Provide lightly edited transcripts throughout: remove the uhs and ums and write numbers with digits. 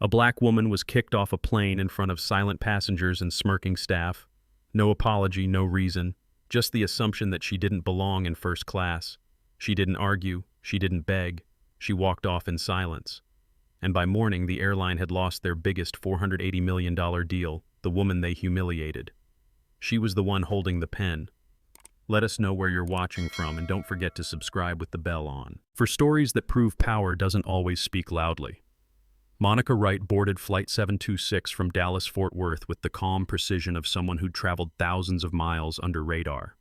A black woman was kicked off a plane in front of silent passengers and smirking staff. No apology, no reason, just the assumption that she didn't belong in first class. She didn't argue, she didn't beg, she walked off in silence. And by morning, the airline had lost their biggest $480 million deal, the woman they humiliated. She was the one holding the pen. Let us know where you're watching from, and don't forget to subscribe with the bell on. For stories that prove power doesn't always speak loudly. Monica Wright boarded Flight 726 from Dallas-Fort Worth with the calm precision of someone who'd traveled thousands of miles under radar.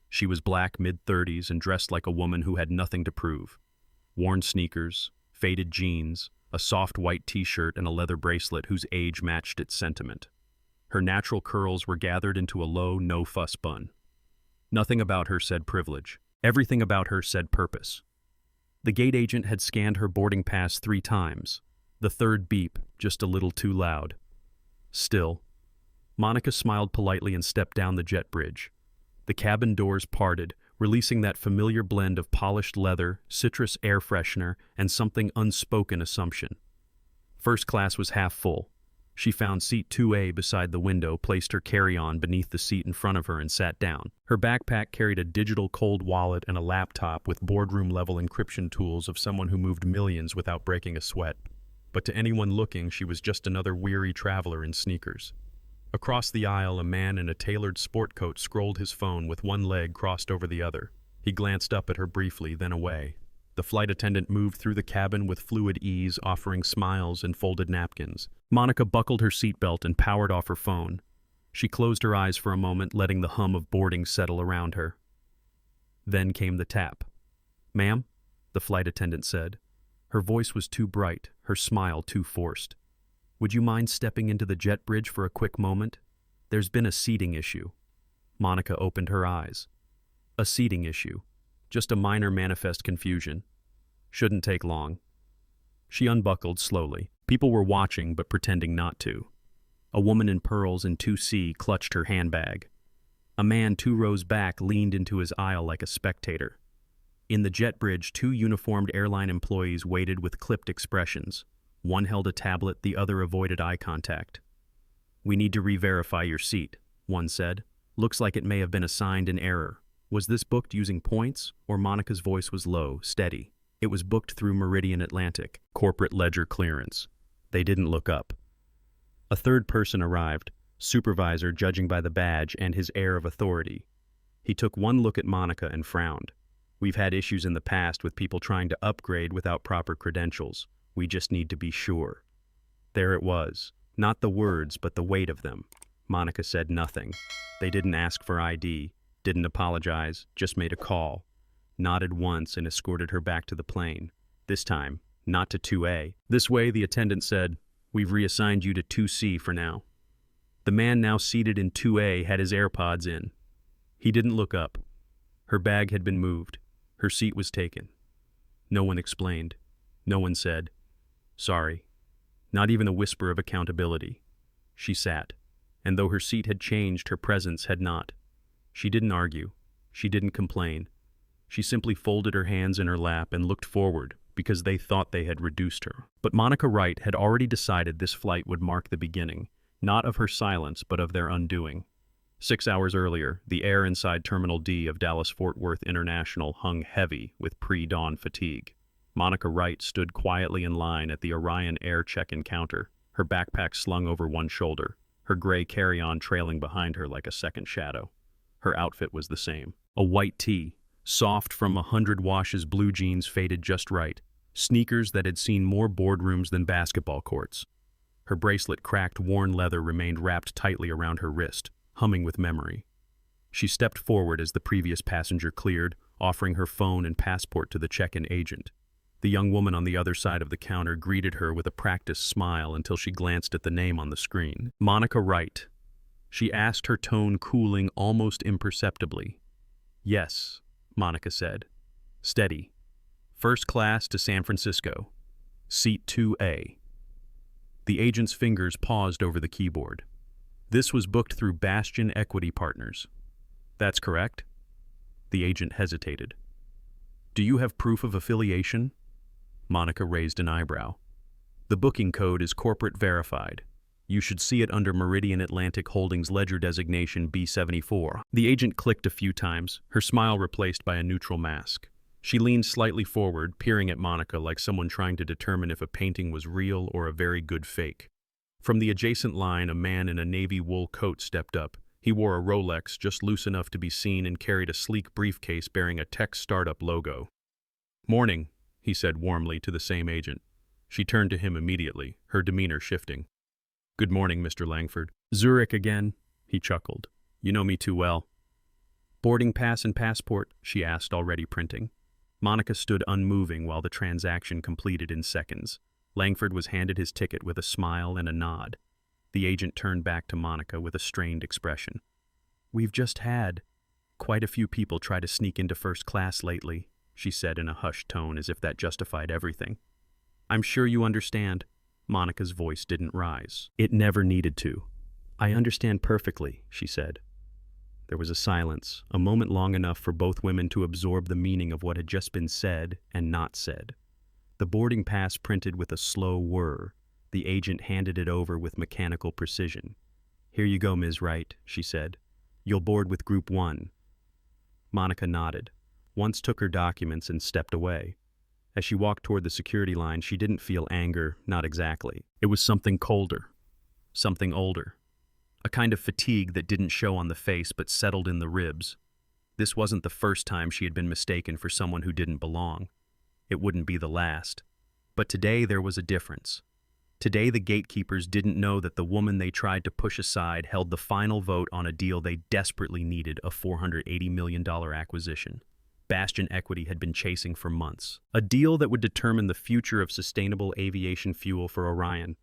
She was black, mid-30s, and dressed like a woman who had nothing to prove. Worn sneakers, faded jeans, a soft white t-shirt, and a leather bracelet whose age matched its sentiment. Her natural curls were gathered into a low, no-fuss bun. Nothing about her said privilege. Everything about her said purpose. The gate agent had scanned her boarding pass 3 times. The third beep, just a little too loud. Still, Monica smiled politely and stepped down the jet bridge. The cabin doors parted, releasing that familiar blend of polished leather, citrus air freshener, and something unspoken assumption. First class was half full. She found seat 2A beside the window, placed her carry-on beneath the seat in front of her, and sat down. Her backpack carried a digital cold wallet and a laptop with boardroom-level encryption tools of someone who moved millions without breaking a sweat. But to anyone looking, she was just another weary traveler in sneakers. Across the aisle, a man in a tailored sport coat scrolled his phone with one leg crossed over the other. He glanced up at her briefly, then away. The flight attendant moved through the cabin with fluid ease, offering smiles and folded napkins. Monica buckled her seatbelt and powered off her phone. She closed her eyes for a moment, letting the hum of boarding settle around her. Then came the tap. "Ma'am?" the flight attendant said. Her voice was too bright, her smile too forced. "Would you mind stepping into the jet bridge for a quick moment? There's been a seating issue." Monica opened her eyes. A seating issue. Just a minor manifest confusion. Shouldn't take long. She unbuckled slowly. People were watching, but pretending not to. A woman in pearls in 2C clutched her handbag. A man 2 rows back leaned into his aisle like a spectator. In the jet bridge, 2 uniformed airline employees waited with clipped expressions. One held a tablet, the other avoided eye contact. "We need to re-verify your seat," one said. "Looks like it may have been assigned in error." Was this booked using points, or Monica's voice was low, steady? It was booked through Meridian Atlantic, corporate ledger clearance. They didn't look up. A third person arrived, supervisor judging by the badge and his air of authority. He took one look at Monica and frowned. "We've had issues in the past with people trying to upgrade without proper credentials. We just need to be sure." There it was. Not the words, but the weight of them. Monica said nothing. They didn't ask for ID. Didn't apologize, just made a call. Nodded once and escorted her back to the plane. This time, not to 2A. "This way," the attendant said. "We've reassigned you to 2C for now." The man now seated in 2A had his AirPods in. He didn't look up. Her bag had been moved. Her seat was taken. No one explained. No one said, "Sorry." Not even a whisper of accountability. She sat, and though her seat had changed, her presence had not. She didn't argue. She didn't complain. She simply folded her hands in her lap and looked forward because they thought they had reduced her. But Monica Wright had already decided this flight would mark the beginning, not of her silence, but of their undoing. 6 hours earlier, the air inside Terminal D of Dallas-Fort Worth International hung heavy with pre-dawn fatigue. Monica Wright stood quietly in line at the Orion air check-in counter, her backpack slung over one shoulder, her gray carry-on trailing behind her like a second shadow. Her outfit was the same. A white tee, soft from 100 washes, blue jeans faded just right, sneakers that had seen more boardrooms than basketball courts. Her bracelet, cracked, worn leather, remained wrapped tightly around her wrist, humming with memory. She stepped forward as the previous passenger cleared, offering her phone and passport to the check-in agent. The young woman on the other side of the counter greeted her with a practiced smile until she glanced at the name on the screen. "Monica Wright." She asked, her tone cooling almost imperceptibly. "Yes," Monica said. "Steady. First class to San Francisco. Seat 2A. The agent's fingers paused over the keyboard. "This was booked through Bastion Equity Partners." "That's correct." The agent hesitated. "Do you have proof of affiliation?" Monica raised an eyebrow. The booking code is corporate verified. You should see it under Meridian Atlantic Holdings ledger designation B74. The agent clicked a few times, her smile replaced by a neutral mask. She leaned slightly forward, peering at Monica like someone trying to determine if a painting was real or a very good fake. From the adjacent line, a man in a navy wool coat stepped up. He wore a Rolex, just loose enough to be seen, and carried a sleek briefcase bearing a tech startup logo. "Morning," he said warmly to the same agent. She turned to him immediately, her demeanor shifting. "Good morning, Mr. Langford." "Zurich again," he chuckled. "You know me too well." "Boarding pass and passport?" she asked, already printing. Monica stood unmoving while the transaction completed in seconds. Langford was handed his ticket with a smile and a nod. The agent turned back to Monica with a strained expression. "We've just had quite a few people try to sneak into first class lately," she said in a hushed tone as if that justified everything. "I'm sure you understand." Monica's voice didn't rise. It never needed to. "I understand perfectly," she said. There was a silence, a moment long enough for both women to absorb the meaning of what had just been said and not said. The boarding pass printed with a slow whir. The agent handed it over with mechanical precision. "Here you go, Ms. Wright," she said. "You'll board with Group 1. Monica nodded, once took her documents and stepped away. As she walked toward the security line, she didn't feel anger, not exactly. It was something colder, something older. A kind of fatigue that didn't show on the face but settled in the ribs. This wasn't the first time she had been mistaken for someone who didn't belong. It wouldn't be the last. But today there was a difference. Today the gatekeepers didn't know that the woman they tried to push aside held the final vote on a deal they desperately needed, a $480 million acquisition. Bastion Equity had been chasing for months. A deal that would determine the future of sustainable aviation fuel for Orion.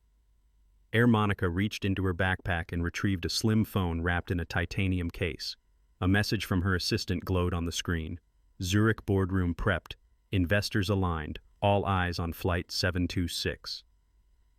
Air Monica reached into her backpack and retrieved a slim phone wrapped in a titanium case. A message from her assistant glowed on the screen. "Zurich boardroom prepped. Investors aligned. All eyes on Flight 726.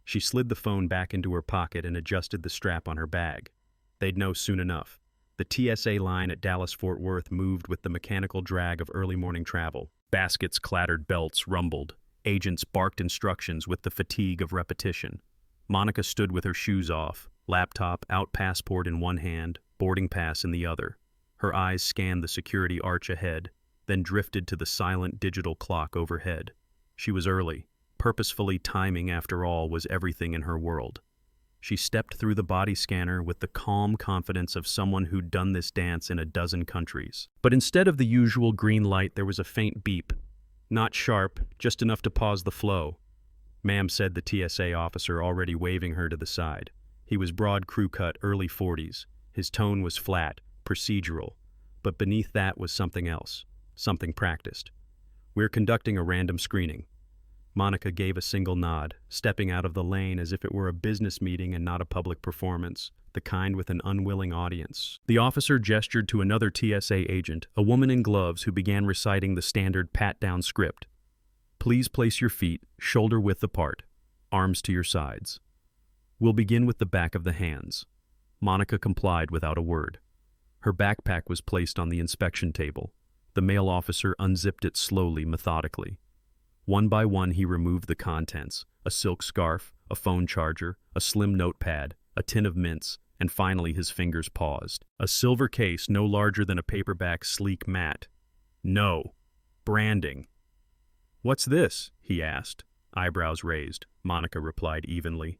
She slid the phone back into her pocket and adjusted the strap on her bag. They'd know soon enough. The TSA line at Dallas-Fort Worth moved with the mechanical drag of early morning travel. Baskets clattered, belts rumbled. Agents barked instructions with the fatigue of repetition. Monica stood with her shoes off, laptop out, passport in one hand, boarding pass in the other. Her eyes scanned the security arch ahead, then drifted to the silent digital clock overhead. She was early. Purposefully timing, after all, was everything in her world. She stepped through the body scanner with the calm confidence of someone who'd done this dance in a dozen countries. But instead of the usual green light, there was a faint beep. Not sharp, just enough to pause the flow. "Ma'am," said the TSA officer, already waving her to the side. He was broad crew cut, early 40s. His tone was flat, procedural. But beneath that was something else, something practiced. "We're conducting a random screening." Monica gave a single nod, stepping out of the lane as if it were a business meeting and not a public performance, the kind with an unwilling audience. The officer gestured to another TSA agent, a woman in gloves, who began reciting the standard pat-down script. "Please place your feet shoulder-width apart, arms to your sides. We'll begin with the back of the hands." Monica complied without a word. Her backpack was placed on the inspection table. The male officer unzipped it slowly, methodically. One by one he removed the contents: a silk scarf, a phone charger, a slim notepad, a tin of mints, and finally his fingers paused. A silver case no larger than a paperback sleek mat. No. Branding. "What's this?" he asked, eyebrows raised. Monica replied evenly.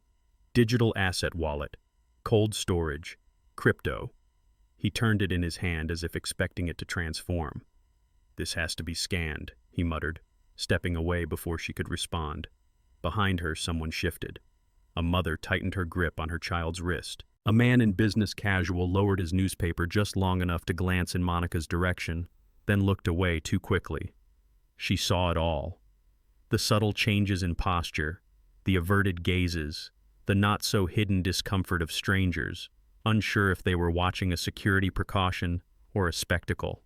"Digital asset wallet. Cold storage. Crypto." He turned it in his hand as if expecting it to transform. "This has to be scanned," he muttered, stepping away before she could respond. Behind her, someone shifted. A mother tightened her grip on her child's wrist. A man in business casual lowered his newspaper just long enough to glance in Monica's direction, then looked away too quickly. She saw it all. The subtle changes in posture, the averted gazes, the not-so-hidden discomfort of strangers, unsure if they were watching a security precaution or a spectacle.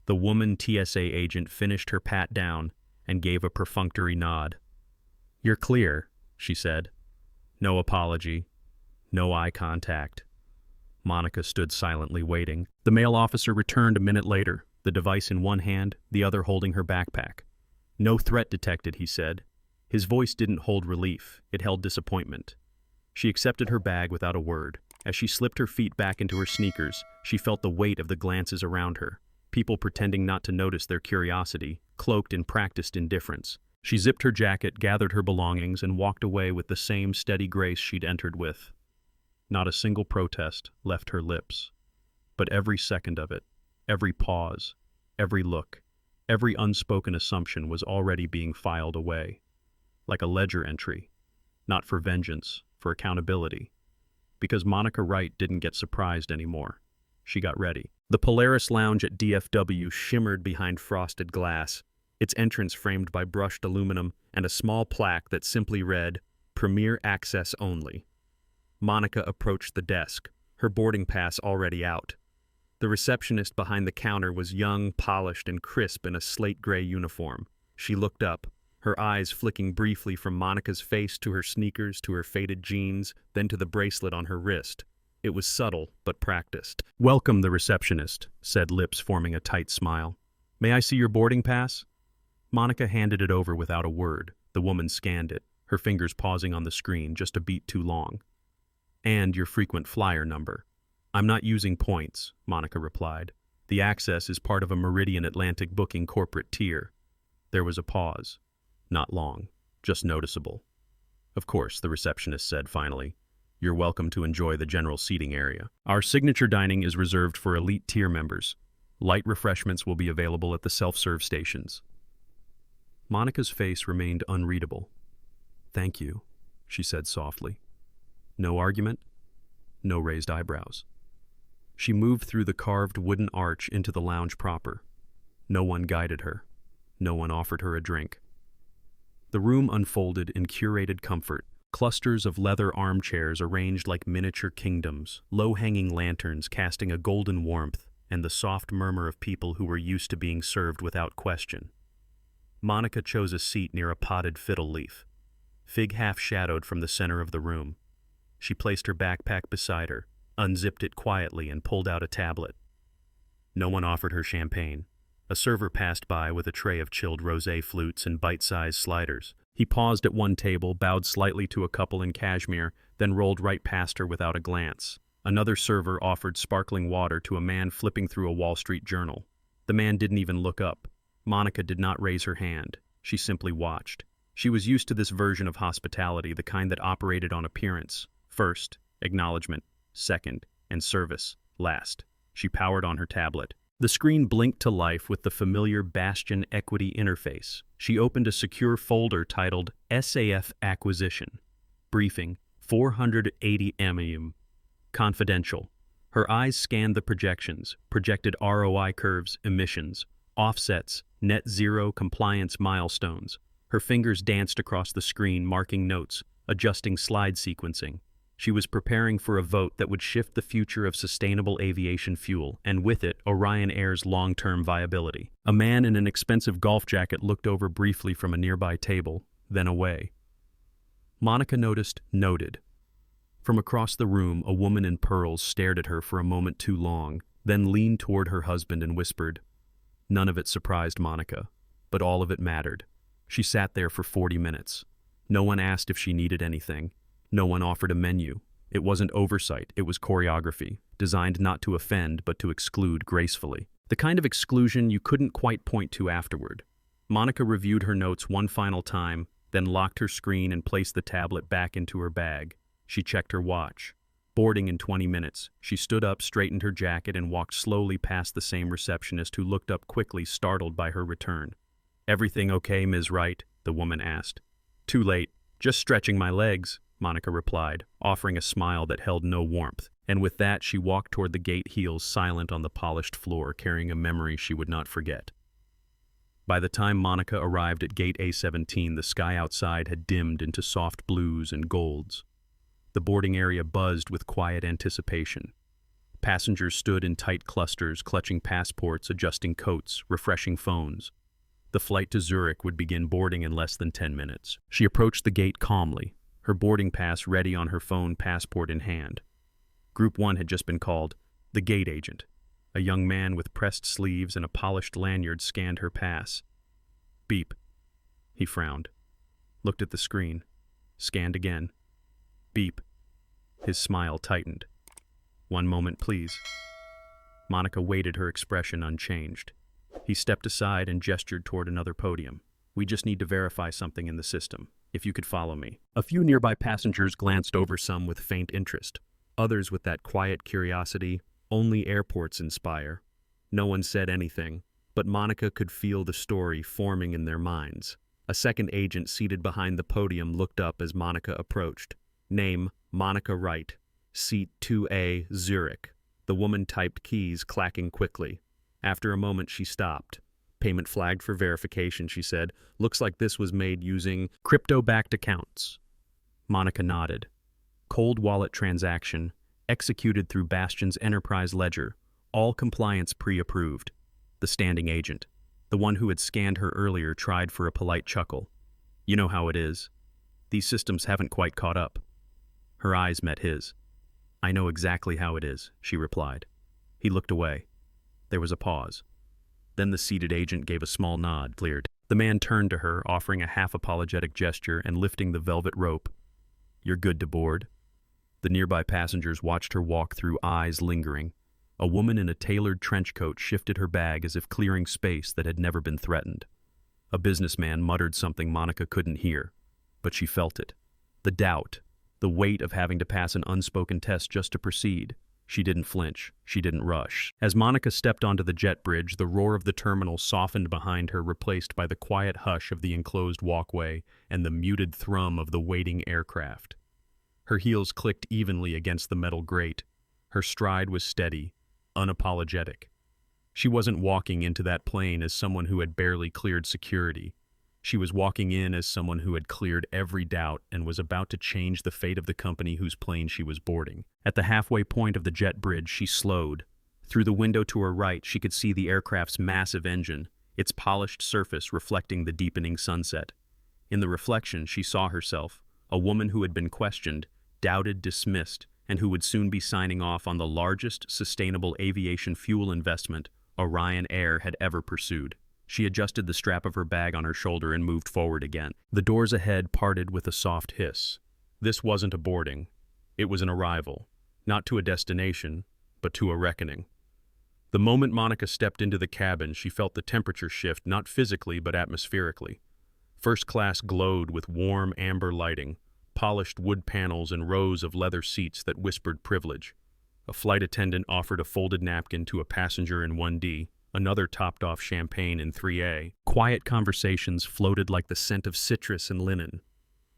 The woman TSA agent finished her pat down and gave a perfunctory nod. "You're clear," she said. No apology, no eye contact. Monica stood silently waiting. The male officer returned a minute later, the device in one hand, the other holding her backpack. "No threat detected," he said. His voice didn't hold relief, it held disappointment. She accepted her bag without a word. As she slipped her feet back into her sneakers, she felt the weight of the glances around her, people pretending not to notice their curiosity, cloaked in practiced indifference. She zipped her jacket, gathered her belongings, and walked away with the same steady grace she'd entered with. Not a single protest left her lips. But every second of it, every pause, every look, every unspoken assumption was already being filed away. Like a ledger entry. Not for vengeance, for accountability. Because Monica Wright didn't get surprised anymore. She got ready. The Polaris Lounge at DFW shimmered behind frosted glass, its entrance framed by brushed aluminum and a small plaque that simply read, "Premier Access Only." Monica approached the desk, her boarding pass already out. The receptionist behind the counter was young, polished, and crisp in a slate-gray uniform. She looked up, her eyes flicking briefly from Monica's face to her sneakers to her faded jeans, then to the bracelet on her wrist. It was subtle, but practiced. "Welcome," the receptionist said, lips forming a tight smile. "May I see your boarding pass?" Monica handed it over without a word. The woman scanned it, her fingers pausing on the screen just a beat too long. "And your frequent flyer number." "I'm not using points," Monica replied. "The access is part of a Meridian Atlantic booking corporate tier." There was a pause. Not long, just noticeable. "Of course," the receptionist said finally. "You're welcome to enjoy the general seating area. Our signature dining is reserved for elite tier members. Light refreshments will be available at the self-serve stations." Monica's face remained unreadable. "Thank you," she said softly. No argument, no raised eyebrows. She moved through the carved wooden arch into the lounge proper. No one guided her. No one offered her a drink. The room unfolded in curated comfort. Clusters of leather armchairs arranged like miniature kingdoms, low-hanging lanterns casting a golden warmth, and the soft murmur of people who were used to being served without question. Monica chose a seat near a potted fiddle leaf, fig half-shadowed from the center of the room. She placed her backpack beside her, unzipped it quietly, and pulled out a tablet. No one offered her champagne. A server passed by with a tray of chilled rosé flutes and bite-sized sliders. He paused at one table, bowed slightly to a couple in cashmere, then rolled right past her without a glance. Another server offered sparkling water to a man flipping through a Wall Street journal. The man didn't even look up. Monica did not raise her hand. She simply watched. She was used to this version of hospitality, the kind that operated on appearance. First, acknowledgement. Second, and service. Last. She powered on her tablet. The screen blinked to life with the familiar Bastion Equity interface. She opened a secure folder titled SAF Acquisition. Briefing, 480 mm. Confidential. Her eyes scanned the projections, projected ROI curves, emissions, offsets, net zero compliance milestones. Her fingers danced across the screen, marking notes, adjusting slide sequencing. She was preparing for a vote that would shift the future of sustainable aviation fuel, and with it, Orion Air's long-term viability. A man in an expensive golf jacket looked over briefly from a nearby table, then away. Monica noted. From across the room, a woman in pearls stared at her for a moment too long, then leaned toward her husband and whispered. None of it surprised Monica, but all of it mattered. She sat there for 40 minutes. No one asked if she needed anything. No one offered a menu. It wasn't oversight, it was choreography, designed not to offend but to exclude gracefully. The kind of exclusion you couldn't quite point to afterward. Monica reviewed her notes one final time, then locked her screen and placed the tablet back into her bag. She checked her watch. Boarding in 20 minutes. She stood up, straightened her jacket, and walked slowly past the same receptionist who looked up quickly, startled by her return. "Everything okay, Ms. Wright?" the woman asked. "Too late. Just stretching my legs," Monica replied, offering a smile that held no warmth. And with that, she walked toward the gate, heels silent on the polished floor, carrying a memory she would not forget. By the time Monica arrived at gate A17, the sky outside had dimmed into soft blues and golds. The boarding area buzzed with quiet anticipation. Passengers stood in tight clusters, clutching passports, adjusting coats, refreshing phones. The flight to Zurich would begin boarding in less than 10 minutes. She approached the gate calmly, her boarding pass ready on her phone, passport in hand. Group 1 had just been called. The gate agent, a young man with pressed sleeves and a polished lanyard, scanned her pass. "Beep." He frowned. looked at the screen, scanned again. Beep. His smile tightened. "One moment, please." Monica waited, her expression unchanged. He stepped aside and gestured toward another podium. "We just need to verify something in the system. If you could follow me." A few nearby passengers glanced over, some with faint interest, others with that quiet curiosity only airports inspire. No one said anything, but Monica could feel the story forming in their minds. A second agent seated behind the podium looked up as Monica approached. Name, Monica Wright. Seat 2A, Zurich. The woman typed keys, clacking quickly. After a moment, she stopped. "Payment flagged for verification," she said. "Looks like this was made using crypto-backed accounts." Monica nodded. "Cold wallet transaction, executed through Bastion's enterprise ledger. All compliance pre-approved." The standing agent, the one who had scanned her earlier, tried for a polite chuckle. "You know how it is. These systems haven't quite caught up." Her eyes met his. "I know exactly how it is," she replied. He looked away. There was a pause. Then the seated agent gave a small nod, cleared. The man turned to her, offering a half-apologetic gesture and lifting the velvet rope. "You're good to board." The nearby passengers watched her walk through, eyes lingering. A woman in a tailored trench coat shifted her bag as if clearing space that had never been threatened. A businessman muttered something Monica couldn't hear, but she felt it. The doubt, the weight of having to pass an unspoken test just to proceed. She didn't flinch. She didn't rush. As Monica stepped onto the jet bridge, the roar of the terminal softened behind her, replaced by the quiet hush of the enclosed walkway and the muted thrum of the waiting aircraft. Her heels clicked evenly against the metal grate. Her stride was steady, unapologetic. She wasn't walking into that plane as someone who had barely cleared security. She was walking in as someone who had cleared every doubt and was about to change the fate of the company whose plane she was boarding. At the halfway point of the jet bridge, she slowed. Through the window to her right, she could see the aircraft's massive engine, its polished surface reflecting the deepening sunset. In the reflection, she saw herself, a woman who had been questioned, doubted, dismissed, and who would soon be signing off on the largest sustainable aviation fuel investment Orion Air had ever pursued. She adjusted the strap of her bag on her shoulder and moved forward again. The doors ahead parted with a soft hiss. This wasn't a boarding. It was an arrival, not to a destination, but to a reckoning. The moment Monica stepped into the cabin, she felt the temperature shift, not physically but atmospherically. First class glowed with warm amber lighting, polished wood panels and rows of leather seats that whispered privilege. A flight attendant offered a folded napkin to a passenger in 1D, another topped off champagne in 3A. Quiet conversations floated like the scent of citrus and linen.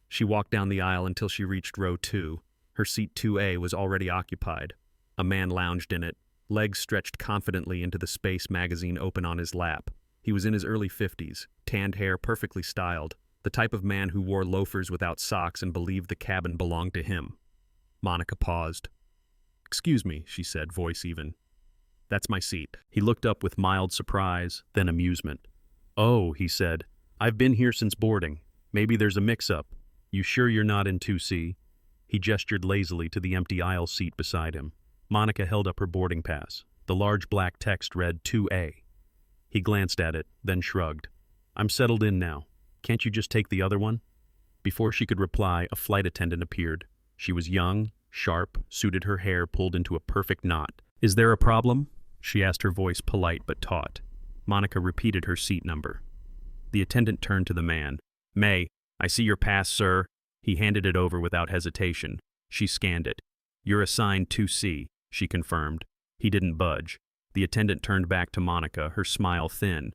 She walked down the aisle until she reached row 2. Her seat 2A was already occupied. A man lounged in it, legs stretched confidently into the Space magazine open on his lap. He was in his early 50s, tanned hair perfectly styled, the type of man who wore loafers without socks and believed the cabin belonged to him. Monica paused. "Excuse me," she said, voice even. "That's my seat." He looked up with mild surprise, then amusement. "Oh," he said, "I've been here since boarding. Maybe there's a mix-up. You sure you're not in 2C? He gestured lazily to the empty aisle seat beside him. Monica held up her boarding pass. The large black text read 2A. He glanced at it, then shrugged. "I'm settled in now. Can't you just take the other one?" Before she could reply, a flight attendant appeared. She was young, sharp, suited, her hair pulled into a perfect knot. "Is there a problem?" she asked, her voice polite but taut. Monica repeated her seat number. The attendant turned to the man. "May, I see your pass, sir." He handed it over without hesitation. She scanned it. "You're assigned 2C, she confirmed. He didn't budge. The attendant turned back to Monica, her smile thin.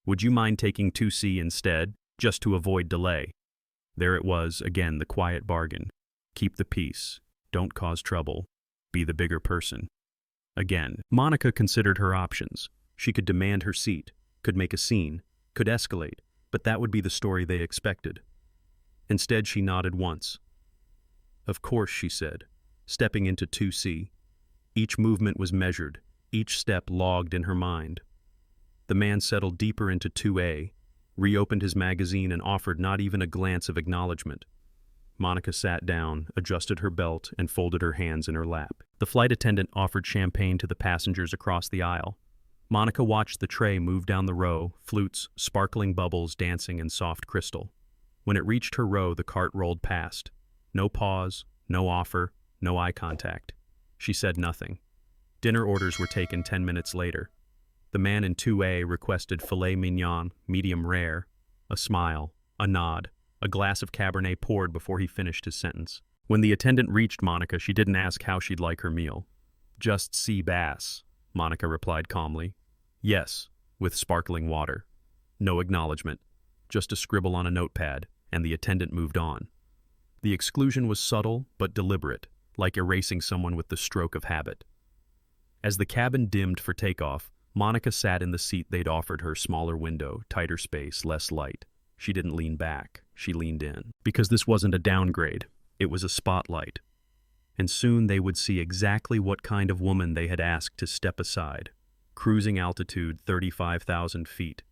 "Would you mind taking 2C instead, just to avoid delay?" There it was, again, the quiet bargain. Keep the peace. Don't cause trouble. Be the bigger person. Again, Monica considered her options. She could demand her seat, could make a scene, could escalate, but that would be the story they expected. Instead, she nodded once. "Of course," she said, stepping into 2C. Each movement was measured, each step logged in her mind. The man settled deeper into 2A, reopened his magazine and offered not even a glance of acknowledgement. Monica sat down, adjusted her belt, and folded her hands in her lap. The flight attendant offered champagne to the passengers across the aisle. Monica watched the tray move down the row, flutes, sparkling bubbles dancing in soft crystal. When it reached her row, the cart rolled past. No pause, no offer, no eye contact. She said nothing. Dinner orders were taken 10 minutes later. The man in 2A requested filet mignon, medium rare. A smile, a nod, a glass of Cabernet poured before he finished his sentence. When the attendant reached Monica, she didn't ask how she'd like her meal. "Just sea bass," Monica replied calmly. "Yes," with sparkling water. No acknowledgement, just a scribble on a notepad, and the attendant moved on. The exclusion was subtle but deliberate, like erasing someone with the stroke of habit. As the cabin dimmed for takeoff, Monica sat in the seat they'd offered her, smaller window, tighter space, less light. She didn't lean back, she leaned in. Because this wasn't a downgrade, it was a spotlight. And soon they would see exactly what kind of woman they had asked to step aside. Cruising altitude 35,000 feet.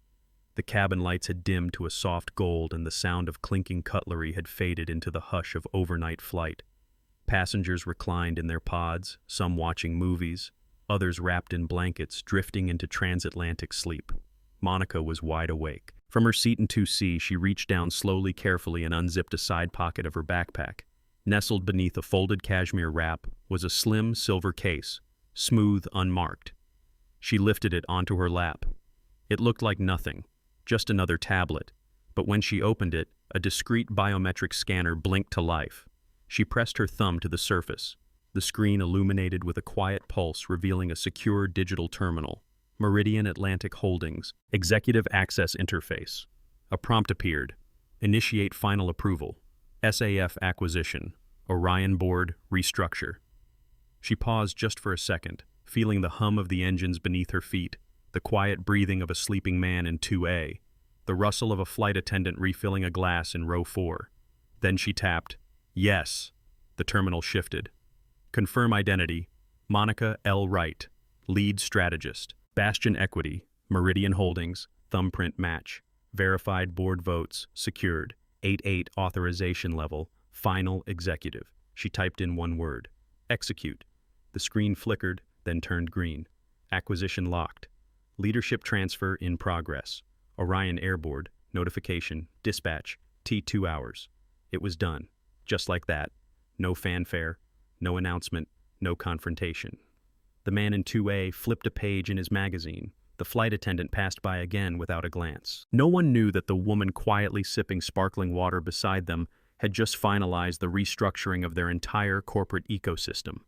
The cabin lights had dimmed to a soft gold, and the sound of clinking cutlery had faded into the hush of overnight flight. Passengers reclined in their pods, some watching movies, others wrapped in blankets, drifting into transatlantic sleep. Monica was wide awake. From her seat in 2C, she reached down slowly, carefully, and unzipped a side pocket of her backpack. Nestled beneath a folded cashmere wrap was a slim silver case, smooth, unmarked. She lifted it onto her lap. It looked like nothing, just another tablet, but when she opened it, a discreet biometric scanner blinked to life. She pressed her thumb to the surface. The screen illuminated with a quiet pulse, revealing a secure digital terminal. Meridian Atlantic Holdings, Executive Access Interface. A prompt appeared. Initiate final approval. SAF acquisition. Orion board restructure. She paused just for a second, feeling the hum of the engines beneath her feet, the quiet breathing of a sleeping man in 2A, the rustle of a flight attendant refilling a glass in row 4. Then she tapped, "Yes." The terminal shifted. Confirm identity. Monica L. Wright, lead strategist. Bastion Equity, Meridian Holdings, thumbprint match. Verified board votes, secured. 8-8 authorization level, final executive. She typed in one word. Execute. The screen flickered, then turned green. Acquisition locked. Leadership transfer in progress. Orion Airboard, notification, dispatch, T2 hours. It was done. Just like that. No fanfare, no announcement, no confrontation. The man in 2A flipped a page in his magazine. The flight attendant passed by again without a glance. No one knew that the woman quietly sipping sparkling water beside them had just finalized the restructuring of their entire corporate ecosystem.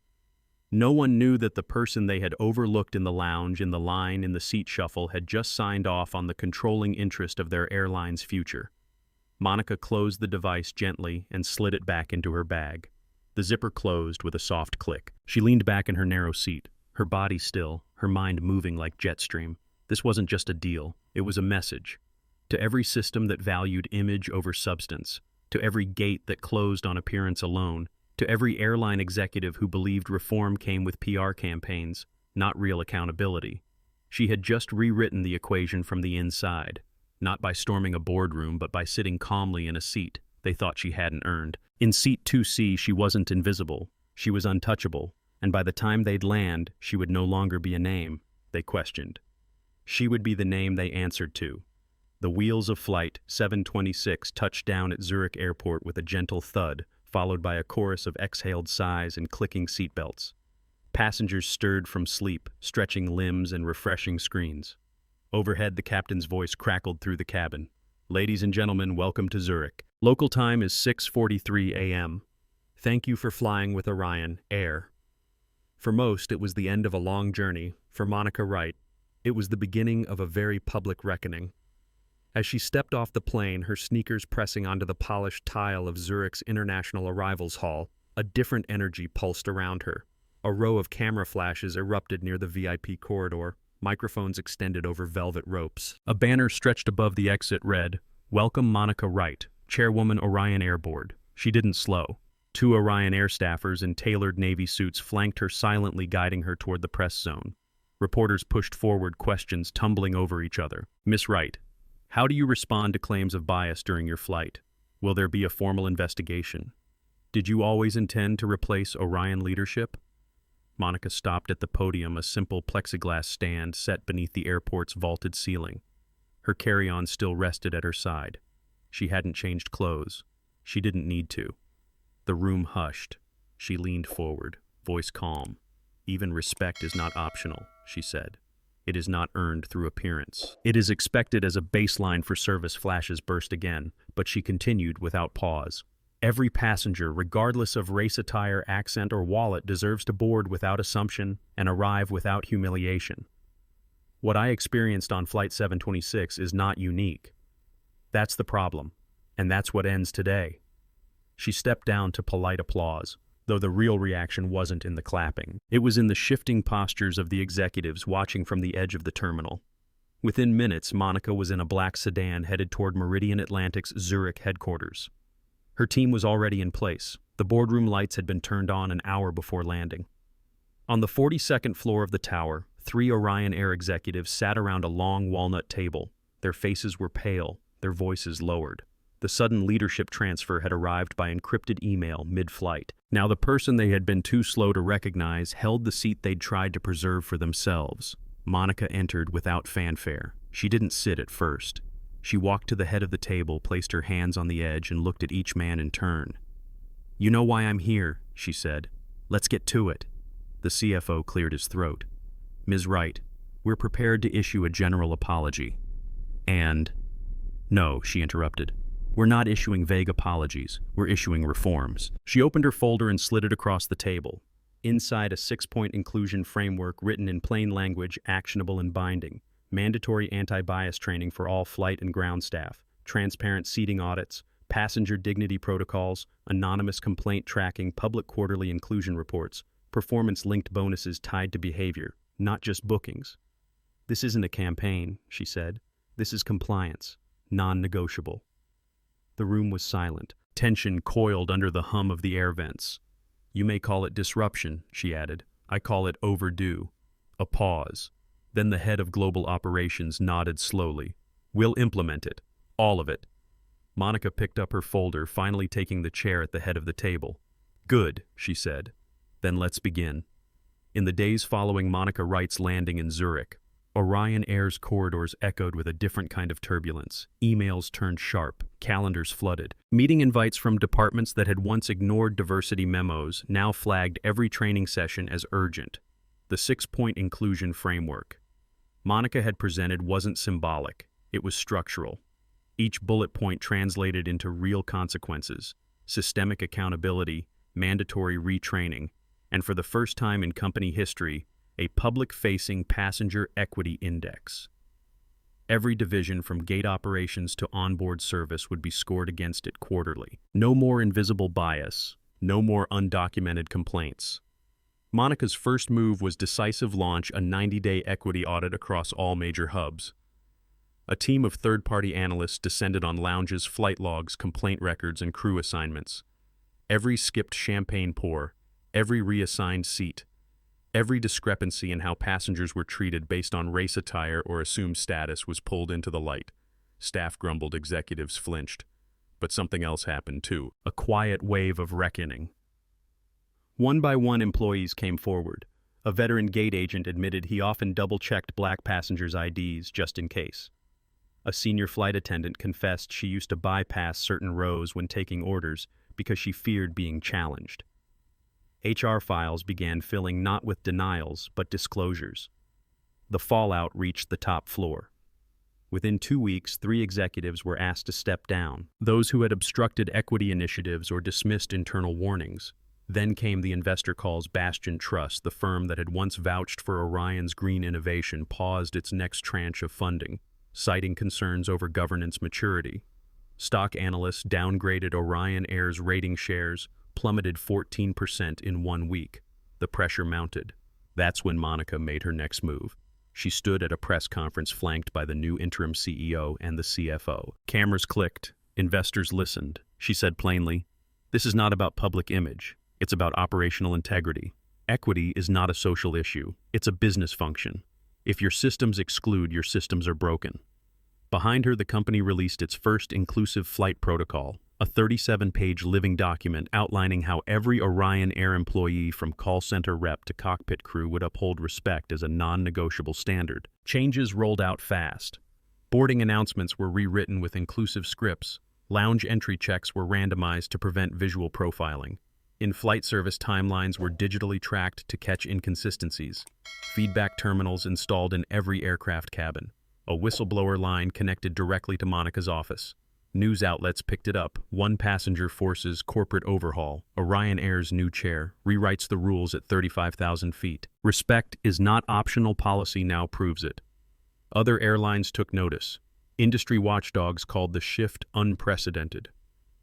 No one knew that the person they had overlooked in the lounge, in the line, in the seat shuffle had just signed off on the controlling interest of their airline's future. Monica closed the device gently and slid it back into her bag. The zipper closed with a soft click. She leaned back in her narrow seat, her body still, her mind moving like jet stream. This wasn't just a deal, it was a message. To every system that valued image over substance, to every gate that closed on appearance alone, to every airline executive who believed reform came with PR campaigns, not real accountability. She had just rewritten the equation from the inside, not by storming a boardroom, but by sitting calmly in a seat they thought she hadn't earned. In seat 2C, she wasn't invisible, she was untouchable, and by the time they'd land, she would no longer be a name they questioned. She would be the name they answered to. The wheels of flight 726 touched down at Zurich Airport with a gentle thud, followed by a chorus of exhaled sighs and clicking seatbelts. Passengers stirred from sleep, stretching limbs and refreshing screens. Overhead, the captain's voice crackled through the cabin. "Ladies and gentlemen, welcome to Zurich. Local time is 6:43 a.m. Thank you for flying with Orion Air." For most, it was the end of a long journey. For Monica Wright, it was the beginning of a very public reckoning. As she stepped off the plane, her sneakers pressing onto the polished tile of Zurich's International Arrivals Hall, a different energy pulsed around her. A row of camera flashes erupted near the VIP corridor, microphones extended over velvet ropes. A banner stretched above the exit read, "Welcome Monica Wright, Chairwoman Orion Air Board." She didn't slow. 2 Orion Air staffers in tailored Navy suits flanked her, silently guiding her toward the press zone. Reporters pushed forward, questions tumbling over each other. "Miss Wright, how do you respond to claims of bias during your flight? Will there be a formal investigation? Did you always intend to replace Orion leadership?" Monica stopped at the podium, a simple plexiglass stand set beneath the airport's vaulted ceiling. Her carry-on still rested at her side. She hadn't changed clothes. She didn't need to. The room hushed. She leaned forward, voice calm. "Even respect is not optional," she said. "It is not earned through appearance. It is expected as a baseline for service." Flashes burst again, but she continued without pause. "Every passenger, regardless of race, attire, accent, or wallet, deserves to board without assumption and arrive without humiliation. What I experienced on Flight 726 is not unique. That's the problem, and that's what ends today." She stepped down to polite applause, though the real reaction wasn't in the clapping. It was in the shifting postures of the executives watching from the edge of the terminal. Within minutes, Monica was in a black sedan headed toward Meridian Atlantic's Zurich headquarters. Her team was already in place. The boardroom lights had been turned on an hour before landing. On the 42nd floor of the tower, 3 Orion Air executives sat around a long walnut table. Their faces were pale, their voices lowered. The sudden leadership transfer had arrived by encrypted email mid-flight. Now the person they had been too slow to recognize held the seat they'd tried to preserve for themselves. Monica entered without fanfare. She didn't sit at first. She walked to the head of the table, placed her hands on the edge, and looked at each man in turn. "You know why I'm here," she said. "Let's get to it." The CFO cleared his throat. "Ms. Wright, we're prepared to issue a general apology." And... "No," she interrupted. "We're not issuing vague apologies. We're issuing reforms." She opened her folder and slid it across the table. Inside, a 6-point inclusion framework written in plain language, actionable and binding. Mandatory anti-bias training for all flight and ground staff, transparent seating audits, passenger dignity protocols, anonymous complaint tracking, public quarterly inclusion reports, performance-linked bonuses tied to behavior, not just bookings. "This isn't a campaign," she said. "This is compliance, non-negotiable." The room was silent. Tension coiled under the hum of the air vents. "You may call it disruption," she added. "I call it overdue." A pause. Then the head of global operations nodded slowly. "We'll implement it. All of it." Monica picked up her folder, finally taking the chair at the head of the table. "Good," she said. "Then let's begin." In the days following Monica Wright's landing in Zurich, Orion Air's corridors echoed with a different kind of turbulence. Emails turned sharp, calendars flooded. Meeting invites from departments that had once ignored diversity memos now flagged every training session as urgent. The 6-point inclusion framework Monica had presented wasn't symbolic, it was structural. Each bullet point translated into real consequences, systemic accountability, mandatory retraining, and for the first time in company history, a public-facing passenger equity index. Every division from gate operations to onboard service would be scored against it quarterly. No more invisible bias, no more undocumented complaints. Monica's first move was decisive launch a 90-day equity audit across all major hubs. A team of third-party analysts descended on lounges, flight logs, complaint records, and crew assignments. Every skipped champagne pour, every reassigned seat, every discrepancy in how passengers were treated based on race, attire, or assumed status was pulled into the light. Staff grumbled, executives flinched. But something else happened too, a quiet wave of reckoning. One by one, employees came forward. A veteran gate agent admitted he often double-checked black passengers' IDs just in case. A senior flight attendant confessed she used to bypass certain rows when taking orders because she feared being challenged. HR files began filling not with denials, but disclosures. The fallout reached the top floor. Within 2 weeks, 3 executives were asked to step down, those who had obstructed equity initiatives or dismissed internal warnings. Then came the investor calls. Bastion Trust, the firm that had once vouched for Orion's green innovation, paused its next tranche of funding, citing concerns over governance maturity. Stock analysts downgraded Orion Air's rating shares, plummeted 14% in 1 week. The pressure mounted. That's when Monica made her next move. She stood at a press conference flanked by the new interim CEO and the CFO. Cameras clicked. Investors listened. She said plainly, "This is not about public image. It's about operational integrity. Equity is not a social issue. It's a business function. If your systems exclude, your systems are broken." Behind her, the company released its first inclusive flight protocol, a 37-page living document outlining how every Orion Air employee from call center rep to cockpit crew would uphold respect as a non-negotiable standard. Changes rolled out fast. Boarding announcements were rewritten with inclusive scripts. Lounge entry checks were randomized to prevent visual profiling. In-flight service timelines were digitally tracked to catch inconsistencies. Feedback terminals installed in every aircraft cabin. A whistleblower line connected directly to Monica's office. News outlets picked it up. One passenger forces corporate overhaul. Orion Air's new chair rewrites the rules at 35,000 feet. Respect is not optional, policy now proves it. Other airlines took notice. Industry watchdogs called the shift unprecedented.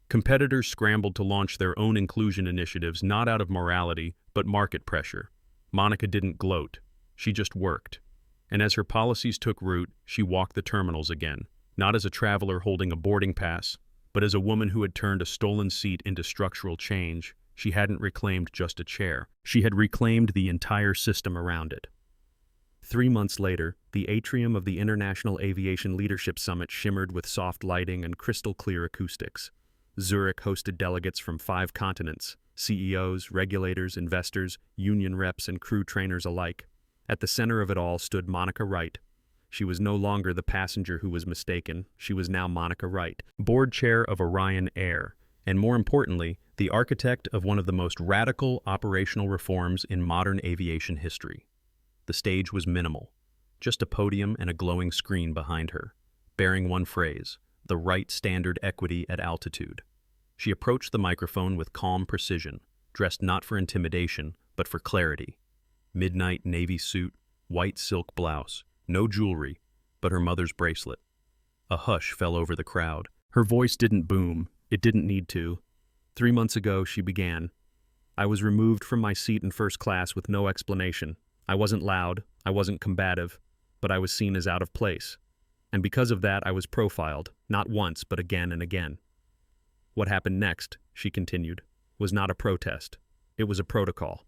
Competitors scrambled to launch their own inclusion initiatives not out of morality, but market pressure. Monica didn't gloat. She just worked. And as her policies took root, she walked the terminals again, not as a traveler holding a boarding pass, but as a woman who had turned a stolen seat into structural change. She hadn't reclaimed just a chair. She had reclaimed the entire system around it. 3 months later, the atrium of the International Aviation Leadership Summit shimmered with soft lighting and crystal-clear acoustics. Zurich hosted delegates from 5 continents, CEOs, regulators, investors, union reps, and crew trainers alike. At the center of it all stood Monica Wright. She was no longer the passenger who was mistaken. She was now Monica Wright, board chair of Orion Air, and more importantly, the architect of one of the most radical operational reforms in modern aviation history. The stage was minimal, just a podium and a glowing screen behind her, bearing one phrase: the right standard equity at altitude. She approached the microphone with calm precision, dressed not for intimidation, but for clarity. Midnight navy suit, white silk blouse, no jewelry, but her mother's bracelet. A hush fell over the crowd. Her voice didn't boom. It didn't need to. 3 months ago, she began. I was removed from my seat in first class with no explanation. I wasn't loud, I wasn't combative, but I was seen as out of place. And because of that, I was profiled, not once, but again and again. What happened next, she continued, was not a protest. It was a protocol.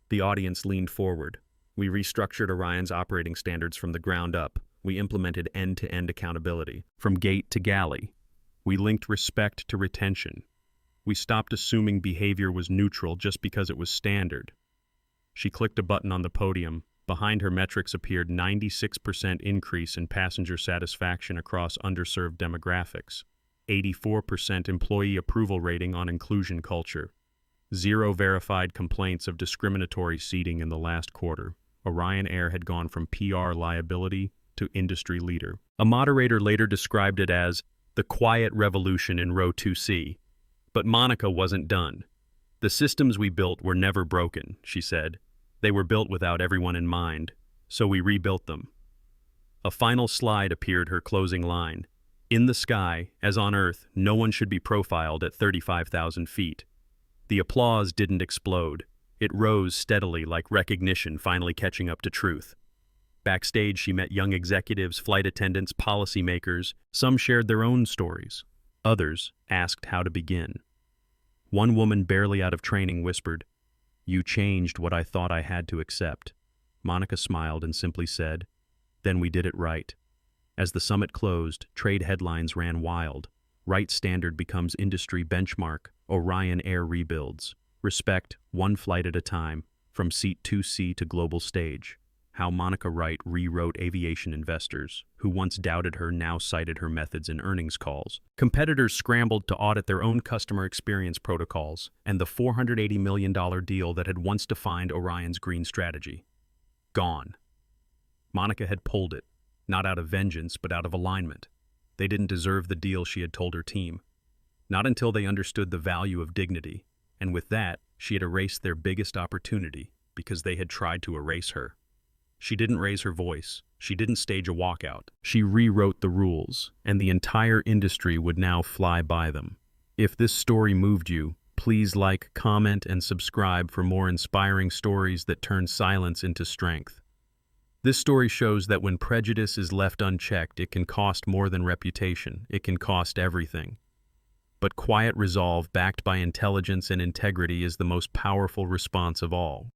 The audience leaned forward. We restructured Orion's operating standards from the ground up. We implemented end-to-end accountability, from gate to galley. We linked respect to retention. We stopped assuming behavior was neutral just because it was standard. She clicked a button on the podium. Behind her metrics appeared 96% increase in passenger satisfaction across underserved demographics, 84% employee approval rating on inclusion culture, 0 verified complaints of discriminatory seating in the last quarter. Orion Air had gone from PR liability to industry leader. A moderator later described it as the quiet revolution in row 2C. But Monica wasn't done. The systems we built were never broken, she said. They were built without everyone in mind, so we rebuilt them. A final slide appeared, her closing line. In the sky, as on Earth, no one should be profiled at 35,000 feet. The applause didn't explode. It rose steadily, like recognition finally catching up to truth. Backstage, she met young executives, flight attendants, policymakers. Some shared their own stories. Others asked how to begin. One woman, barely out of training, whispered, "You changed what I thought I had to accept." Monica smiled and simply said, "Then we did it right." As the summit closed, trade headlines ran wild. Right standard becomes industry benchmark. Orion Air rebuilds. Respect, one flight at a time, from seat 2C to global stage. How Monica Wright rewrote aviation investors, who once doubted her, now cited her methods in earnings calls. Competitors scrambled to audit their own customer experience protocols, and the $480 million deal that had once defined Orion's green strategy. Gone. Monica had pulled it, not out of vengeance, but out of alignment. They didn't deserve the deal, she had told her team. Not until they understood the value of dignity, and with that, she had erased their biggest opportunity, because they had tried to erase her. She didn't raise her voice. She didn't stage a walkout. She rewrote the rules, and the entire industry would now fly by them. If this story moved you, please like, comment, and subscribe for more inspiring stories that turn silence into strength. This story shows that when prejudice is left unchecked, it can cost more than reputation. It can cost everything. But quiet resolve backed by intelligence and integrity is the most powerful response of all.